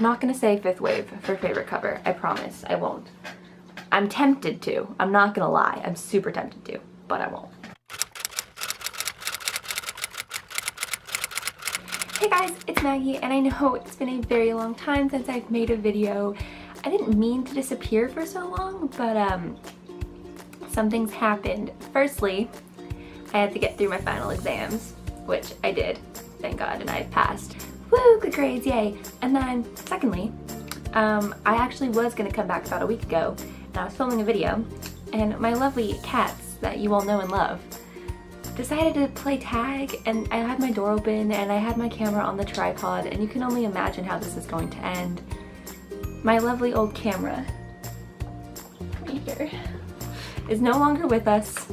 I'm not gonna say fifth wave for favorite cover. I promise, I won't. I'm tempted to. I'm not gonna lie. I'm super tempted to, but I won't. Hey guys, it's Maggie, and I know it's been a very long time since I've made a video. I didn't mean to disappear for so long, but some things happened. Firstly, I had to get through my final exams, which I did, thank God, and I passed. Woo, good grades, yay. And then secondly, I actually was gonna come back about a week ago, and I was filming a video, and my lovely cats that you all know and love decided to play tag, and I had my door open and I had my camera on the tripod, and you can only imagine how this is going to end. My lovely old camera right here is no longer with us.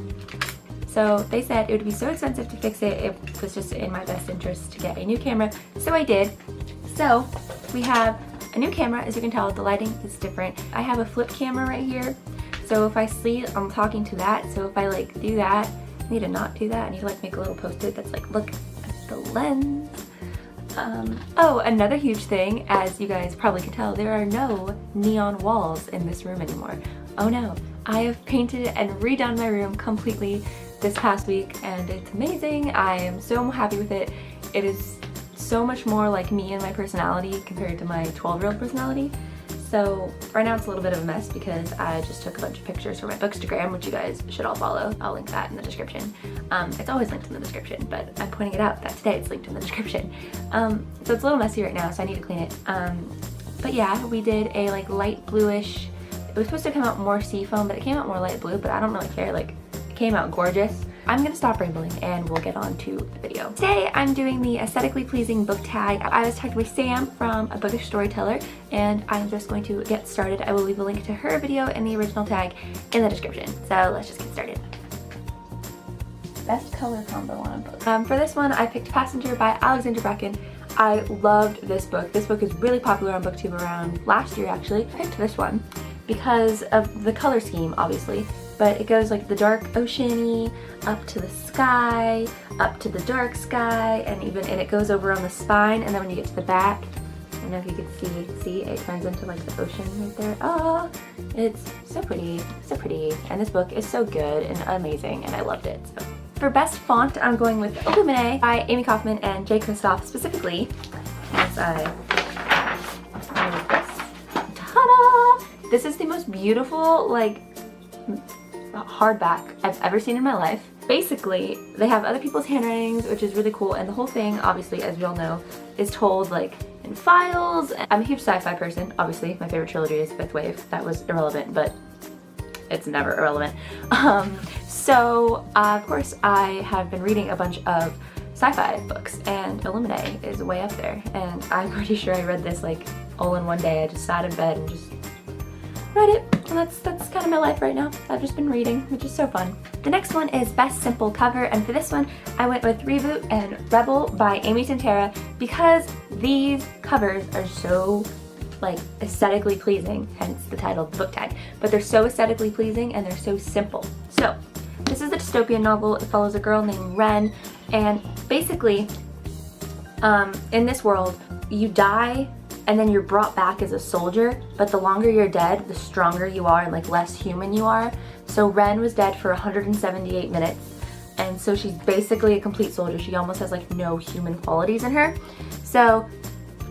So they said it would be so expensive to fix it, it was just in my best interest to get a new camera. So I did. So we have a new camera. As you can tell, the lighting is different. I have a flip camera right here. So if I sleep, I'm talking to that. So if I like do that, I need to not do that. I need to like make a little post-it that's like, look at the lens. Oh, another huge thing, as you guys probably can tell, there are no neon walls in this room anymore. Oh no. I have painted and redone my room completely this past week, and it's amazing. I am so happy with it. It is so much more like me and my personality compared to my 12-year-old personality. So right now it's a little bit of a mess because I just took a bunch of pictures for my Bookstagram, which you guys should all follow. I'll link that in the description. It's always linked in the description, but I'm pointing it out that today it's linked in the description. So it's a little messy right now, so I need to clean it. But yeah, we did a like light bluish. It was supposed to come out more seafoam, but it came out more light blue, but I don't really care. Like, it came out gorgeous. I'm gonna stop rambling and we'll get on to the video. Today I'm doing the aesthetically pleasing book tag. I was tagged by Sam from A Bookish Storyteller, and I'm just going to get started. I will leave a link to her video and the original tag in the description. So let's just get started. Best color combo on a book. For this one I picked Passenger by Alexandra Bracken. I loved this book. This book is really popular on BookTube around last year actually. I picked this one because of the color scheme, obviously, but it goes like the dark oceany, up to the sky, up to the dark sky, and it goes over on the spine, and then when you get to the back, I don't know if you can see it turns into like the ocean right there. Oh, it's so pretty, so pretty. And this book is so good and amazing, and I loved it. So. For best font, I'm going with Illuminae by Amy Kaufman and Jay Kristoff specifically, as I ta-da! This is the most beautiful, like, hardback I've ever seen in my life. Basically, they have other people's handwritings, which is really cool, and the whole thing, obviously, as we all know, is told like in files. I'm a huge sci-fi person. Obviously, my favorite trilogy is Fifth Wave. That was irrelevant, but it's never irrelevant. Of course, I have been reading a bunch of sci-fi books, and Illuminae is way up there, and I'm pretty sure I read this like all in one day. I just sat in bed and just read it, and that's kind of my life right now. I've just been reading, which is so fun. The next one is Best Simple Cover, and for this one I went with Reboot and Rebel by Amy Santera because these covers are so like aesthetically pleasing, hence the title of the book tag, but they're so aesthetically pleasing and they're so simple. So this is a dystopian novel. It follows a girl named Ren, and basically in this world you die and then you're brought back as a soldier, but the longer you're dead, the stronger you are and like less human you are. So Ren was dead for 178 minutes, and so she's basically a complete soldier. She almost has like no human qualities in her. So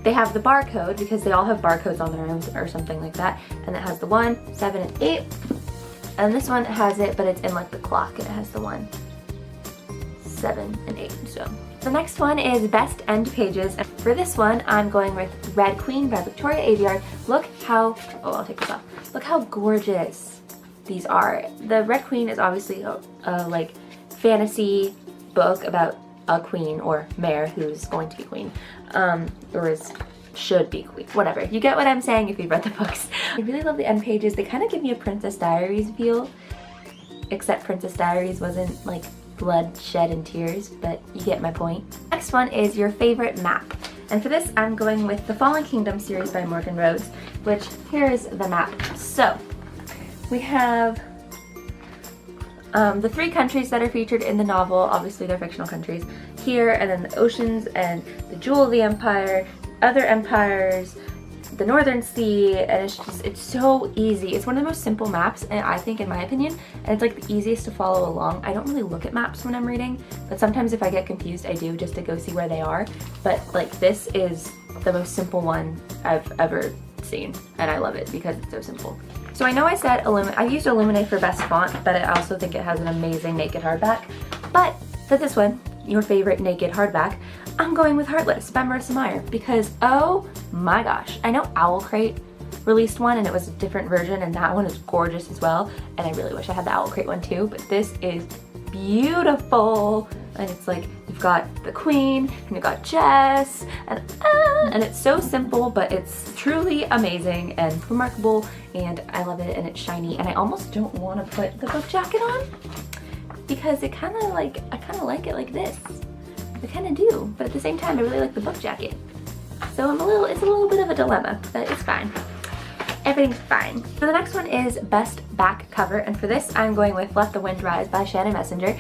they have the barcode because they all have barcodes on their arms or something like that, and it has the 1, 7, and 8. And this one has it, but it's in like the clock, and it has the 1, 7, and 8. So the next one is Best End Pages, and for this one I'm going with Red Queen by Victoria Aveyard. Look how, oh, I'll take this off. Look how gorgeous these are. The Red Queen is obviously a like fantasy book about a queen or mare who's going to be queen, should be queen, whatever. You get what I'm saying if you've read the books. I really love the end pages. They kind of give me a Princess Diaries feel, except Princess Diaries wasn't like blood, shed, and tears, but you get my point. Next one is Your Favorite Map, and for this I'm going with the Fallen Kingdom series by Morgan Rhodes, which here's the map. So we have the 3 countries that are featured in the novel. Obviously they're fictional countries here, and then the oceans and the Jewel of the Empire, other empires, the Northern Sea, and it's so easy. It's one of the most simple maps, and I think, in my opinion, and it's like the easiest to follow along. I don't really look at maps when I'm reading, but sometimes if I get confused, I do, just to go see where they are. But like, this is the most simple one I've ever seen, and I love it because it's so simple. So I know I said I used Illuminate for best font, but I also think it has an amazing naked hardback. But for this one, your favorite naked hardback, I'm going with Heartless by Marissa Meyer because, oh my gosh, I know Owl Crate released one and it was a different version, and that one is gorgeous as well, and I really wish I had the Owl Crate one too, but this is beautiful. And it's like, you've got the Queen, and you've got Jess, and it's so simple, but it's truly amazing and remarkable, and I love it, and it's shiny, and I almost don't want to put the book jacket on, because I kind of like it like this. I kind of do, but at the same time, I really like the book jacket. So it's a little bit of a dilemma, but it's fine. Everything's fine. So the next one is Best Back Cover, and for this, I'm going with Let the Wind Rise by Shannon Messenger.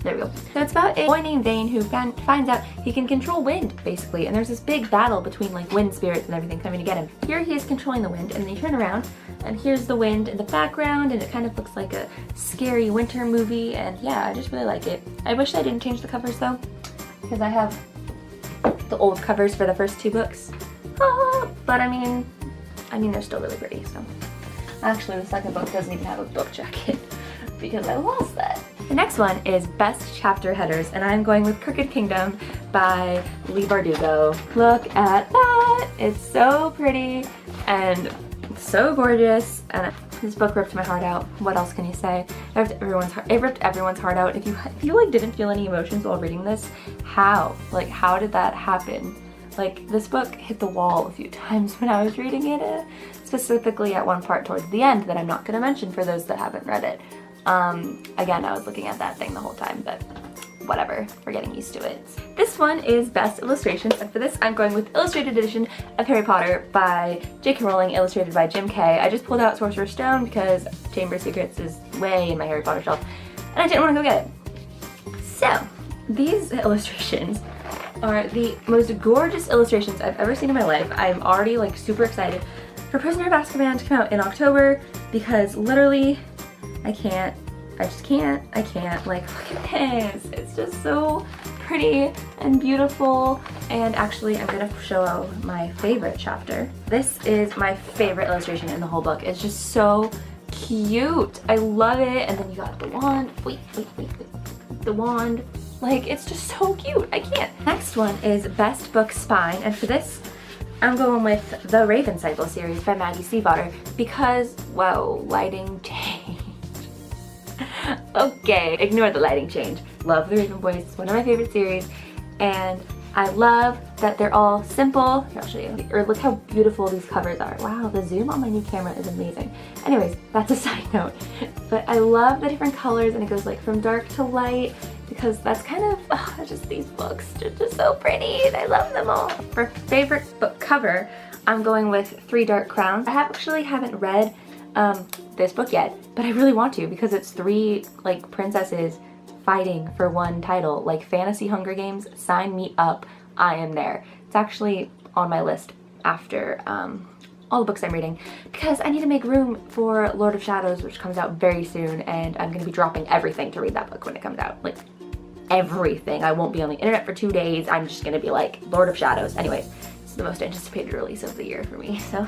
There we go. So it's about a boy named Vane who finds out he can control wind, basically, and there's this big battle between like wind spirits and everything coming to get him. Here he is controlling the wind, and then you turn around, and here's the wind in the background, and it kind of looks like a scary winter movie, and yeah, I just really like it. I wish I didn't change the covers though, because I have the old covers for the first two books. But I mean, they're still really pretty, so. Actually, the second book doesn't even have a book jacket because I lost that. The next one is Best Chapter Headers, and I'm going with Crooked Kingdom by Leigh Bardugo. Look at that! It's so pretty and so gorgeous, and this book ripped my heart out. What else can you say? It ripped everyone's heart out. If you like didn't feel any emotions while reading this, how? Like, how did that happen? Like, this book hit the wall a few times when I was reading it, specifically at one part towards the end that I'm not going to mention for those that haven't read it. Again, I was looking at that thing the whole time, but whatever, we're getting used to it. This one is Best Illustrations, and for this I'm going with Illustrated Edition of Harry Potter by J.K. Rowling, illustrated by Jim Kay. I just pulled out Sorcerer's Stone because Chamber of Secrets is way in my Harry Potter shelf, and I didn't want to go get it. So, these illustrations are the most gorgeous illustrations I've ever seen in my life. I'm already like super excited for Prisoner of Azkaban to come out in October because literally I can't, like, look at this. It's just so pretty and beautiful, and actually I'm gonna show my favorite chapter. This is my favorite illustration in the whole book. It's just so cute. I love it, and then you got the wand. Wait. The wand. Like, it's just so cute. I can't. Next one is Best Book Spine, and for this, I'm going with the Raven Cycle series by Maggie Stiefvater because, whoa, lighting change. Okay, ignore the lighting change. Love the Raven Boys. It's one of my favorite series, and I love that they're all simple. Here, I'll show you. Or look how beautiful these covers are. Wow, the zoom on my new camera is amazing. Anyways, that's a side note. But I love the different colors, and it goes like from dark to light, because that's kind of, just these books, they're just so pretty, and I love them all. For favorite book cover, I'm going with Three Dark Crowns. I actually haven't read this book yet, but I really want to because it's three like princesses fighting for one title, like fantasy Hunger Games. Sign me up, I am there. It's actually on my list after all the books I'm reading because I need to make room for Lord of Shadows, which comes out very soon, and I'm gonna be dropping everything to read that book when it comes out. Like, everything. I won't be on the internet for 2 days. I'm just gonna be like Lord of Shadows. Anyways, it's the most anticipated release of the year for me, so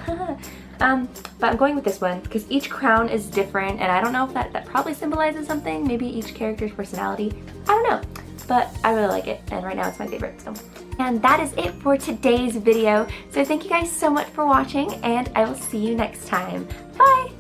but I'm going with this one because each crown is different, and I don't know if that probably symbolizes something, maybe each character's personality, I don't know, but I really like it, and right now it's my favorite. So, and that is it for today's video. So thank you guys so much for watching, and I will see you next time. Bye!